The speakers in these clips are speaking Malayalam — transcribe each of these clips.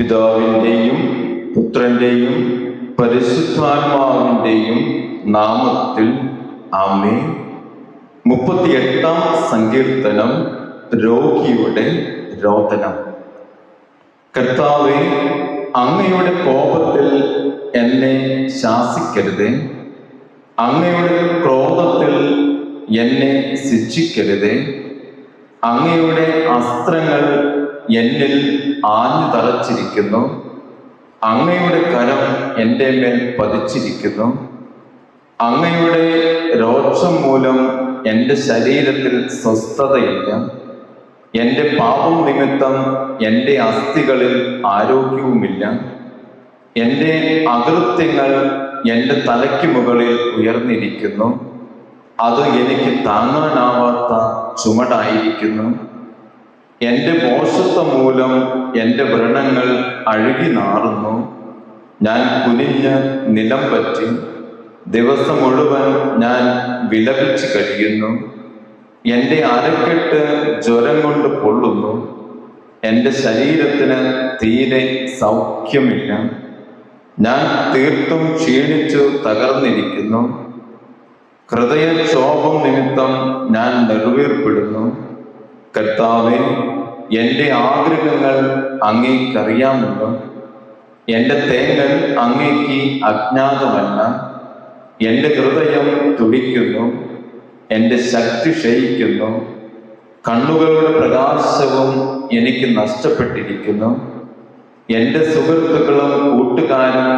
പിതാവിൻ്റെയും പുത്രൻ്റെയും പരിശുദ്ധാത്മാവിൻ്റെയും നാമത്തിൽ ആമേൻ. 38-ാം സങ്കീർത്തനം. രോഗിയുടെ രോദനം. കർത്താവേ, അങ്ങയുടെ കോപത്തിൽ എന്നെ ശാസിക്കരുതേ, അങ്ങയുടെ ക്രോധത്തിൽ എന്നെ ശിക്ഷിക്കരുതേ. അങ്ങയുടെ അസ്ത്രങ്ങൾ എന്നിൽ ആഞ്ഞു തറച്ചിരിക്കുന്നു, അങ്ങയുടെ കരം എൻ്റെ മേൽ പതിച്ചിരിക്കുന്നു. അങ്ങയുടെ രോഷം മൂലം എൻ്റെ ശരീരത്തിൽ സ്വസ്ഥതയില്ല. എൻ്റെ പാപം നിമിത്തം എൻ്റെ അസ്ഥികളിൽ ആരോഗ്യവുമില്ല. എൻ്റെ അകൃത്യങ്ങൾ എൻ്റെ തലയ്ക്ക് മുകളിൽ ഉയർന്നിരിക്കുന്നു, അത് എനിക്ക് താങ്ങാനാവാത്ത ചുമടായിരിക്കുന്നു. എൻ്റെ മോശത്വം മൂലം എൻ്റെ വ്രണങ്ങൾ അഴുകി നാറുന്നു. ഞാൻ കുനിഞ്ഞ് നിലം പറ്റി ദിവസം മുഴുവൻ ഞാൻ വിലപിച്ച് കഴിയുന്നു. എൻ്റെ അരക്കെട്ട് ജ്വരം കൊണ്ട് പൊള്ളുന്നു, എൻ്റെ ശരീരത്തിന് തീരെ സൗഖ്യമില്ല. ഞാൻ തീർത്തും ക്ഷീണിച്ചു തകർന്നിരിക്കുന്നു. ഹൃദയക്ഷോഭം നിമിത്തം ഞാൻ നെടുവീർപ്പെടുന്നു. കർത്താവേ, എൻ്റെ ആഗ്രഹങ്ങൾ അങ്ങേക്കറിയാമല്ലോ, എൻ്റെ തേങ്ങൽ അങ്ങേക്ക് അജ്ഞാതമല്ല. എൻ്റെ ഹൃദയം തുടിക്കുന്നു, എൻ്റെ ശക്തി ക്ഷയിക്കുന്നു. കണ്ണുകളുടെ പ്രകാശവും എനിക്ക് നഷ്ടപ്പെട്ടിരിക്കുന്നു. എൻ്റെ സുഹൃത്തുക്കളും കൂട്ടുകാരും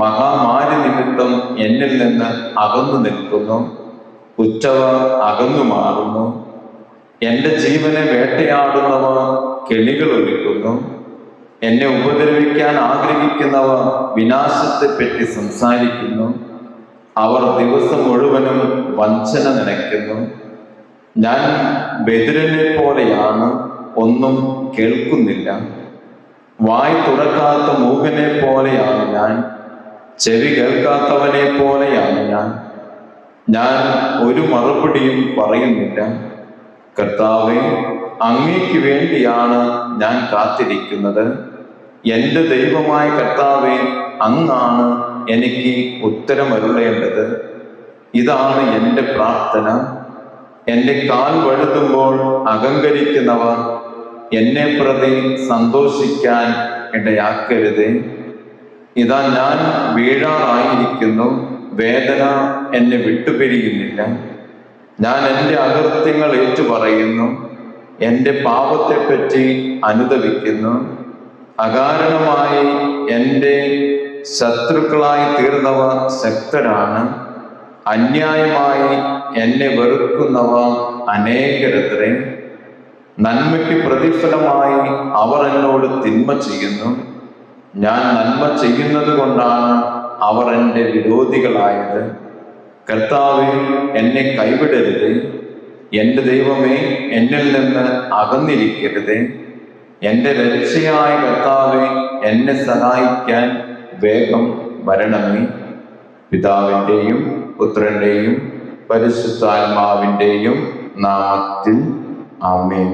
മഹാമാരി നിമിത്തം എന്നിൽ നിന്ന് അകന്നു നിൽക്കുന്നു. ഉറ്റവർ അകന്നു മാറുന്നു. എൻ്റെ ജീവനെ വേട്ടയാടുന്നവ കെണികൾ ഒരുക്കുന്നു. എന്നെ ഉപദ്രവിക്കാൻ ആഗ്രഹിക്കുന്നവ വിനാശത്തെപ്പറ്റി സംസാരിക്കുന്നു. അവർ ദിവസം മുഴുവനും വഞ്ചന നനയ്ക്കുന്നു. ഞാൻ ബധിരനെ പോലെയാണ്, ഒന്നും കേൾക്കുന്നില്ല. വായ് തുറക്കാത്ത മൂകനെ പോലെയാണ് ഞാൻ, ചെവി കേൾക്കാത്തവനെ പോലെയാണ് ഞാൻ. ഞാൻ ഒരു മറുപടിയും പറയുന്നില്ല. കർത്താവേ, അങ്ങേക്ക് വേണ്ടിയാണ് ഞാൻ കാത്തിരിക്കുന്നത്. എൻ്റെ ദൈവമായ കർത്താവേ, അങ്ങാണ് എനിക്ക് ഉത്തരമരുളേണ്ടത്. ഇതാണ് എൻ്റെ പ്രാർത്ഥന. എൻ്റെ കാൽ വഴുതുമ്പോൾ അഹങ്കരിക്കുന്നവർ എന്നെ പ്രതി സന്തോഷിക്കാൻ ഇടയാക്കരുതേ. ഇതാ ഞാൻ വീഴാറായിരിക്കുന്നു, വേദന എന്നെ വിട്ടുപിരിയുന്നില്ല. ഞാൻ എൻ്റെ അകൃത്യങ്ങൾ ഏറ്റുപറയുന്നു, എൻ്റെ പാപത്തെപ്പറ്റി അനുതപിക്കുന്നു. അകാരണമായി എൻ്റെ ശത്രുക്കളായി തീർന്നവ ശക്തരാണ്. അന്യായമായി എന്നെ വെറുക്കുന്നവ അനേകരത്രേ. നന്മയ്ക്ക് പ്രതിഫലമായി അവർ എന്നോട് തിന്മ ചെയ്യുന്നു. ഞാൻ നന്മ ചെയ്യുന്നത് കൊണ്ടാണ് അവർ എൻ്റെ വിരോധികളായത്. കർത്താവേ, എന്നെ കൈവിടരുത്. എൻ്റെ ദൈവമേ, എന്നിൽ നിന്ന് അകന്നിരിക്കരുത്. എൻ്റെ രക്ഷയായ കർത്താവേ, എന്നെ സഹായിക്കാൻ വേഗം വരണമേ. പിതാവിൻ്റെയും പുത്രൻ്റെയും പരിശുദ്ധാത്മാവിൻ്റെയും നാമത്തിൽ ആമേൻ.